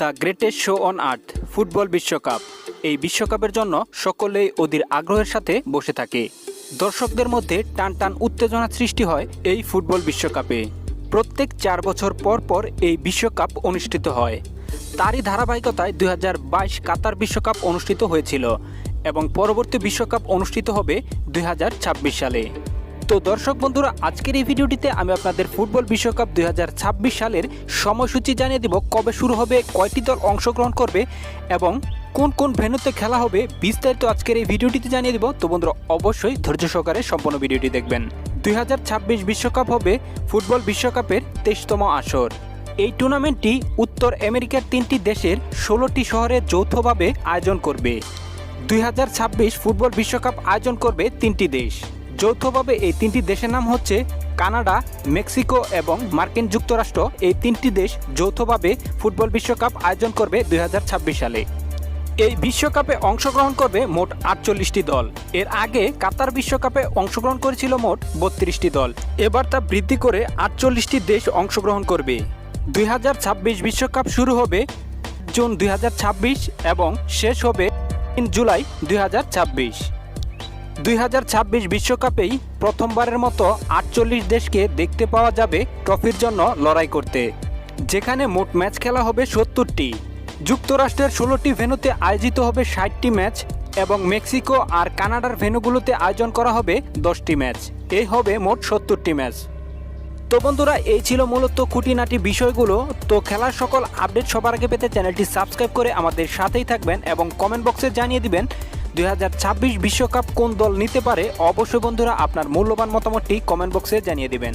The greatest show on earth football বিশ্বকাপ। এই বিশ্বকাপের জন্য সকলেই অধীর আগ্রহের সাথে বসে থাকে। দর্শকদের মধ্যে টান টান উত্তেজনা সৃষ্টি হয় এই ফুটবল বিশ্বকাপে। প্রত্যেক 4 বছর পর পর এই বিশ্বকাপ অনুষ্ঠিত হয়। তারই ধারাবাহিকতায় 2022 কাতার বিশ্বকাপ অনুষ্ঠিত হয়েছিল এবং পরবর্তী বিশ্বকাপ অনুষ্ঠিত হবে 2026 সালে। তো দর্শক বন্ধুরা, আজকের এই ভিডিওটিতে আমি আপনাদের ফুটবল বিশ্বকাপ 2026 সালের সময়সূচি জানিয়ে দিব। কবে শুরু হবে, কয়টি দল অংশগ্রহণ করবে এবং কোন কোন ভেন্যুতে খেলা হবে, বিস্তারিত আজকের এই ভিডিওটিতে জানিয়ে দিব। তো বন্ধুরা, অবশ্যই ধৈর্য সহকারে সম্পূর্ণ ভিডিওটি দেখবেন। 2026 বিশ্বকাপ হবে ফুটবল বিশ্বকাপের 23তম আসর। এই টুর্নামেন্টটি উত্তর আমেরিকার 3টি দেশের 16টি শহরে যৌথভাবে আয়োজন করবে। 2026 ফুটবল বিশ্বকাপ আয়োজন করবে 3টি দেশ। যৌথভাবে এই 3টি দেশের নাম হচ্ছে কানাডা, মেক্সিকো এবং মার্কিন যুক্তরাষ্ট্র। এই 3টি দেশ যৌথভাবে ফুটবল বিশ্বকাপ আয়োজন করবে 2026 সালে। এই বিশ্বকাপে অংশগ্রহণ করবে মোট 48টি দল। এর আগে কাতার বিশ্বকাপে অংশগ্রহণ করেছিল মোট 32টি দল। এবার তা বৃদ্ধি করে 48টি দেশ অংশগ্রহণ করবে। 2026 বিশ্বকাপ শুরু হবে জুন 2026 এবং শেষ হবে 3 জুলাই 2026। 2026 বিশ্বকাপেই প্রথমবারের মতো 48 দেশকে দেখতে পাওয়া যাবে ট্রফির জন্য লড়াই করতে, যেখানে মোট ম্যাচ খেলা হবে 70টি। যুক্তরাষ্ট্রের 16টি ভেন্যুতে আয়োজিত হবে 60টি ম্যাচ এবং মেক্সিকো আর কানাডার ভেন্যুগুলোতে আয়োজন করা হবে 10টি ম্যাচ। এই হবে মোট 70টি ম্যাচ। তো বন্ধুরা, এই ছিল মূলত খুঁটিনাটি বিষয়গুলো। তো খেলার সকল আপডেট সবার আগে পেতে চ্যানেলটি সাবস্ক্রাইব করে আমাদের সাথেই থাকবেন এবং কমেন্ট বক্সে জানিয়ে দিবেন 2026 বিশ্বকাপ কোন দল নিতে পারে। অবশ্যই বন্ধুরা, আপনার মূল্যবান মতামতটি কমেন্ট বক্সে জানিয়ে দিবেন।